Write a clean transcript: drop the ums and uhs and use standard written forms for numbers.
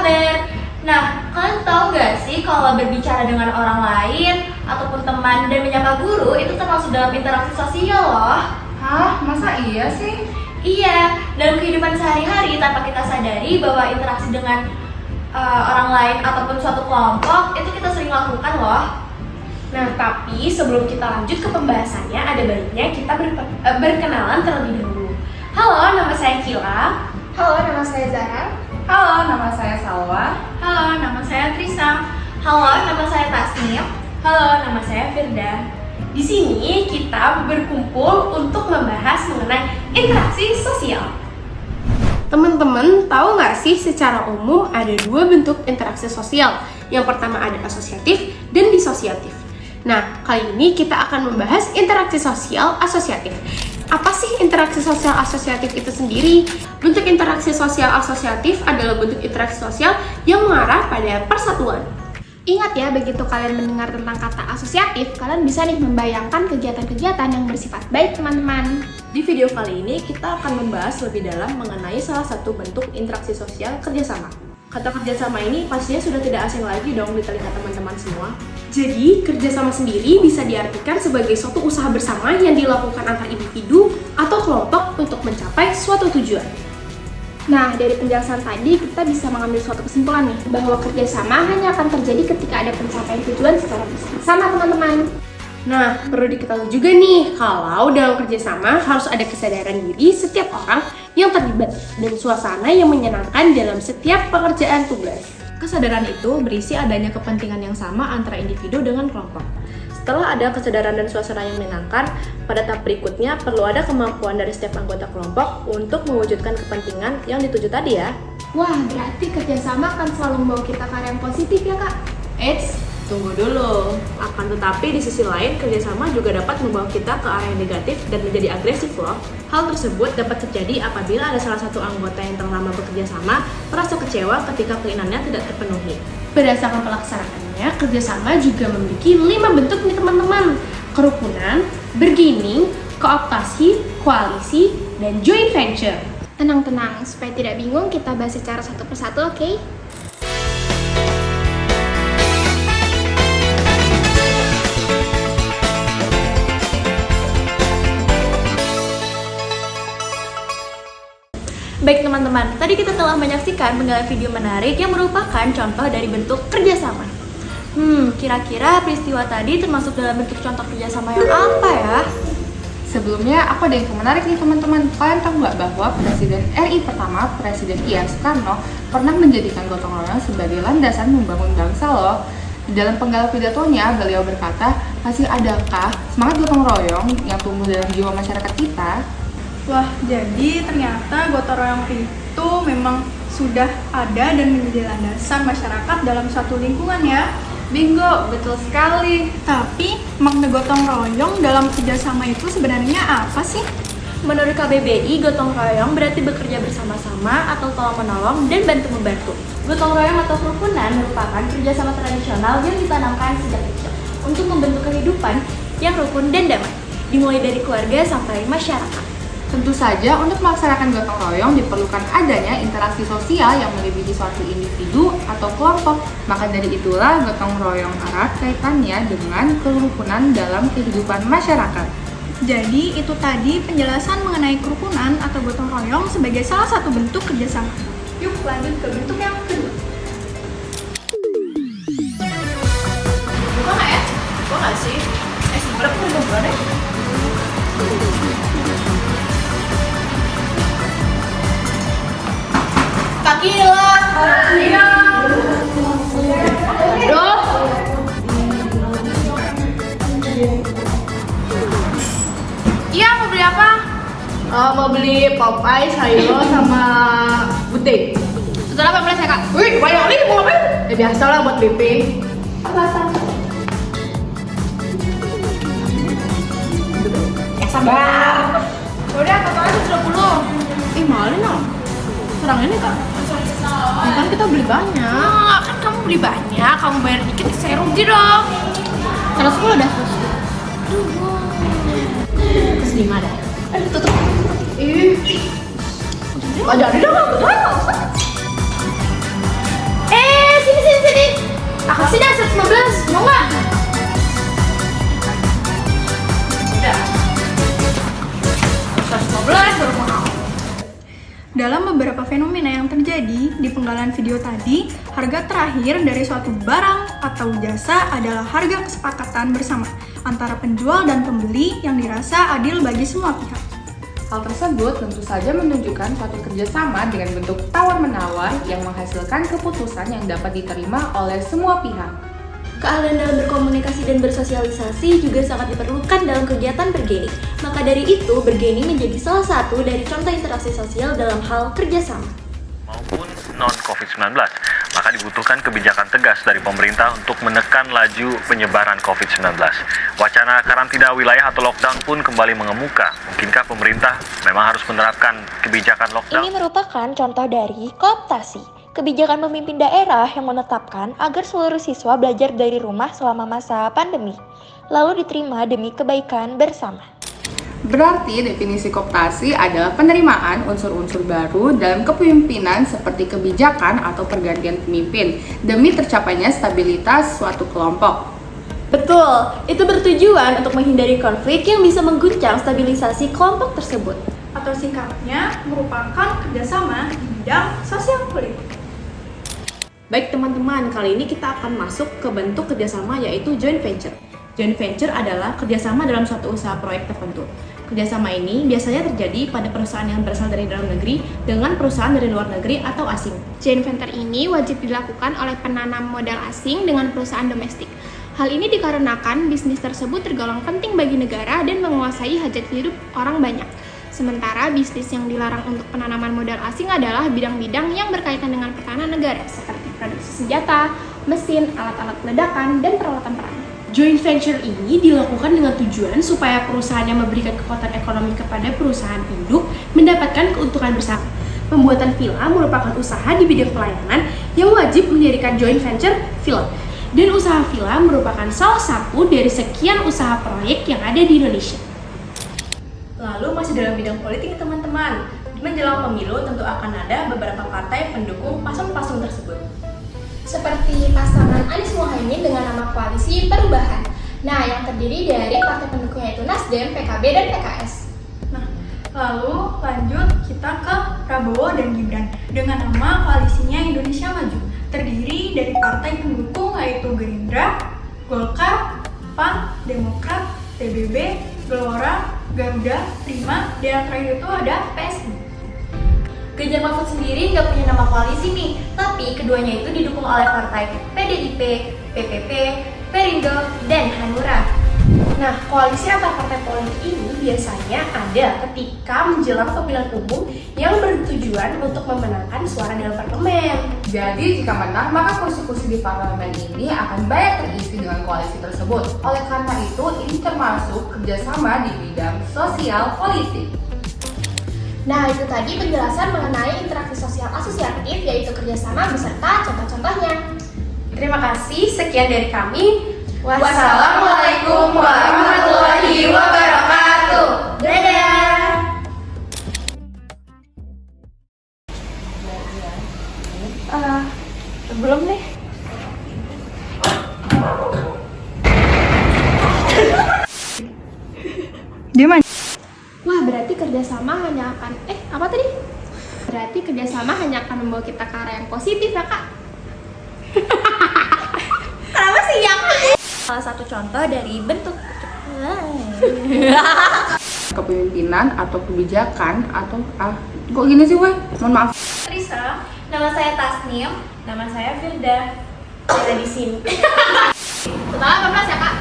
kabar? Nah, kalian tahu nggak sih kalau berbicara dengan orang lain ataupun teman dan menyapa guru itu termasuk dalam interaksi sosial loh. Hah? Masa iya sih? Iya, dalam kehidupan sehari-hari tanpa kita sadari bahwa interaksi dengan orang lain ataupun suatu kelompok itu kita sering lakukan loh. Nah, tapi sebelum kita lanjut ke pembahasannya, ada baiknya kita berkenalan terlebih dahulu. Halo, nama saya Kila. Halo, nama saya Zara. Halo, nama saya Salwa. Halo, nama saya Trisa. Halo, nama saya Tasnim. Halo, nama saya Firda. Di sini kita berkumpul untuk membahas mengenai interaksi sosial. Teman-teman, tahu nggak sih secara umum ada dua bentuk interaksi sosial. Yang pertama ada asosiatif dan disosiatif. Nah, kali ini kita akan membahas interaksi sosial asosiatif. Apa sih interaksi sosial asosiatif itu sendiri? Bentuk interaksi sosial asosiatif adalah bentuk interaksi sosial yang mengarah pada persatuan. Ingat ya, begitu kalian mendengar tentang kata asosiatif, kalian bisa nih membayangkan kegiatan-kegiatan yang bersifat baik, teman-teman. Di video kali ini kita akan membahas lebih dalam mengenai salah satu bentuk interaksi sosial kerjasama. Kata kerjasama ini pastinya sudah tidak asing lagi dong di telinga teman-teman semua. Jadi, kerjasama sendiri bisa diartikan sebagai suatu usaha bersama yang dilakukan antar individu atau kelompok untuk mencapai suatu tujuan. Nah, dari penjelasan tadi kita bisa mengambil suatu kesimpulan nih, bahwa kerjasama hanya akan terjadi ketika ada pencapaian tujuan secara bersama, teman-teman. Nah, perlu diketahui juga nih, kalau dalam kerjasama harus ada kesadaran diri setiap orang yang terlibat dan suasana yang menyenangkan dalam setiap pekerjaan tugas. Kesadaran itu berisi adanya kepentingan yang sama antara individu dengan kelompok. Setelah ada kesadaran dan suasana yang menyenangkan, pada tahap berikutnya perlu ada kemampuan dari setiap anggota kelompok untuk mewujudkan kepentingan yang dituju tadi ya. Wah, berarti kerjasama akan selalu membawa kita ke arah yang positif ya, Kak? Eits, tunggu dulu. Akan tetapi di sisi lain, kerjasama juga dapat membawa kita ke arah yang negatif dan menjadi agresif loh. Hal tersebut dapat terjadi apabila ada salah satu anggota yang telah lama bekerja sama merasa kecewa ketika keinginannya tidak terpenuhi. Berdasarkan pelaksanaannya, kerjasama juga memiliki 5 bentuk nih teman-teman. Kerukunan, bargaining, kooptasi, koalisi, dan joint venture. Tenang-tenang, supaya tidak bingung kita bahas secara satu persatu, oke? Baik teman-teman, tadi kita telah menyaksikan penggalan video menarik yang merupakan contoh dari bentuk kerjasama. Kira-kira peristiwa tadi termasuk dalam bentuk contoh kerjasama yang apa ya? Sebelumnya, aku ada info menarik nih teman-teman. Kalian tahu nggak bahwa Presiden RI pertama, Presiden I.A. Soekarno, pernah menjadikan gotong royong sebagai landasan membangun bangsa loh. Di dalam penggalan pidatonya, beliau berkata, masih adakah semangat gotong royong yang tumbuh dalam jiwa masyarakat kita? Wah, jadi ternyata gotong royong itu memang sudah ada dan menjadi landasan masyarakat dalam satu lingkungan ya. Bingo, betul sekali. Tapi makna gotong royong dalam kerjasama itu sebenarnya apa sih? Menurut KBBI, gotong royong berarti bekerja bersama-sama atau tolong-menolong dan bantu-membantu. Gotong royong atau kerukunan merupakan kerjasama tradisional yang ditanamkan sejak kecil untuk membentuk kehidupan yang rukun dan damai, dimulai dari keluarga sampai masyarakat. Tentu saja untuk melaksanakan gotong royong diperlukan adanya interaksi sosial yang melebihi suatu individu atau kelompok. Maka dari itulah gotong royong erat kaitannya dengan kerukunan dalam kehidupan masyarakat. Jadi itu tadi penjelasan mengenai kerukunan atau gotong royong sebagai salah satu bentuk kerjasama. Yuk lanjut ke bentuk yang kedua. Buka nggak ya? Buka nggak sih? Sebenernya aku udah buka deh. Kakila, iya. Duh. Iya, mau beli apa? Mau beli Popeye, sayur, sama putih. Setelah 18 ya kak? Wih, banyak nih, mau ngapain? Ya biasa lah buat BP. Ya sabar. Udah, totalnya 120. Malin dong. Serang ini kak. Kan kita beli banyak. Kan kamu beli banyak, kamu bayar dikit, saya rugi dong. 110 dah. Terus 5 dah. Tutup. Ih. Gak jadi dong. Dalam beberapa fenomena yang terjadi di penggalan video tadi, harga terakhir dari suatu barang atau jasa adalah harga kesepakatan bersama antara penjual dan pembeli yang dirasa adil bagi semua pihak. Hal tersebut tentu saja menunjukkan suatu kerjasama dengan bentuk tawar-menawar yang menghasilkan keputusan yang dapat diterima oleh semua pihak. Keahlian dalam berkomunikasi dan bersosialisasi juga sangat diperlukan dalam kegiatan bergaining. Maka dari itu, bergaining menjadi salah satu dari contoh interaksi sosial dalam hal kerjasama. Maupun non-COVID-19, maka dibutuhkan kebijakan tegas dari pemerintah untuk menekan laju penyebaran COVID-19. Wacana karantina wilayah atau lockdown pun kembali mengemuka. Mungkinkah pemerintah memang harus menerapkan kebijakan lockdown? Ini merupakan contoh dari kooptasi. Kebijakan pemimpin daerah yang menetapkan agar seluruh siswa belajar dari rumah selama masa pandemi, lalu diterima demi kebaikan bersama. Berarti definisi kooptasi adalah penerimaan unsur-unsur baru dalam kepemimpinan seperti kebijakan atau pergantian pemimpin demi tercapainya stabilitas suatu kelompok. Betul, itu bertujuan untuk menghindari konflik yang bisa mengguncang stabilisasi kelompok tersebut. Atau singkatnya merupakan kerjasama di bidang sosial politik. Baik teman-teman, kali ini kita akan masuk ke bentuk kerjasama yaitu joint venture. Joint venture adalah kerjasama dalam suatu usaha proyek tertentu. Kerjasama ini biasanya terjadi pada perusahaan yang berasal dari dalam negeri dengan perusahaan dari luar negeri atau asing. Joint venture ini wajib dilakukan oleh penanam modal asing dengan perusahaan domestik. Hal ini dikarenakan bisnis tersebut tergolong penting bagi negara dan menguasai hajat hidup orang banyak. Sementara bisnis yang dilarang untuk penanaman modal asing adalah bidang-bidang yang berkaitan dengan pertahanan negara seperti produksi senjata, mesin, alat-alat ledakan, dan peralatan perang. Joint venture ini dilakukan dengan tujuan supaya perusahaan yang memberikan kekuatan ekonomi kepada perusahaan induk mendapatkan keuntungan bersama. Pembuatan villa merupakan usaha di bidang pelayanan yang wajib mendirikan joint venture villa. Dan usaha villa merupakan salah satu dari sekian usaha proyek yang ada di Indonesia. Lalu masih dalam bidang politik teman-teman, menjelang pemilu tentu akan ada beberapa partai pendukung paslon-paslon tersebut. Seperti pasangan Anies Mohaimin dengan nama Koalisi Perubahan. Nah, yang terdiri dari partai pendukungnya itu Nasdem, PKB, dan PKS. Nah, lalu lanjut kita ke Prabowo dan Gibran dengan nama koalisinya Indonesia Maju, terdiri dari partai pendukung yaitu Gerindra, Golkar, PAN, Demokrat, PBB, Gelora, Garuda, Prima, dan yang terakhir itu ada PSI. Ganjar Mahfud sendiri nggak punya nama koalisi nih, tapi keduanya itu didukung oleh partai PDIP, PPP, Perindo, dan Hanura. Nah, koalisi antar partai politik ini biasanya ada ketika menjelang pemilihan umum yang bertujuan untuk memenangkan suara dalam parlemen. Jadi jika menang, maka kursi-kursi di parlemen ini akan banyak terisi dengan koalisi tersebut. Oleh karena itu, ini termasuk kerjasama di bidang sosial politik. Nah, itu tadi penjelasan mengenai interaksi sosial asosiatif, yaitu kerjasama beserta contoh-contohnya. Terima kasih, sekian dari kami. Wassalamualaikum warahmatullahi wabarakatuh. Dadah. Belum nih. Dia mana? Wah, berarti kerjasama hanya akan apa tadi? Berarti kerjasama hanya akan membawa kita ke arah yang positif ya, Kak? Kenapa sih yang salah satu contoh dari bentuk Kepemimpinan atau kebijakan atau kok gini sih, weh? Mohon maaf. Risa, nama saya Tasnim, Nama saya Firda. Ada di sini. Setelah 18 ya, Kak?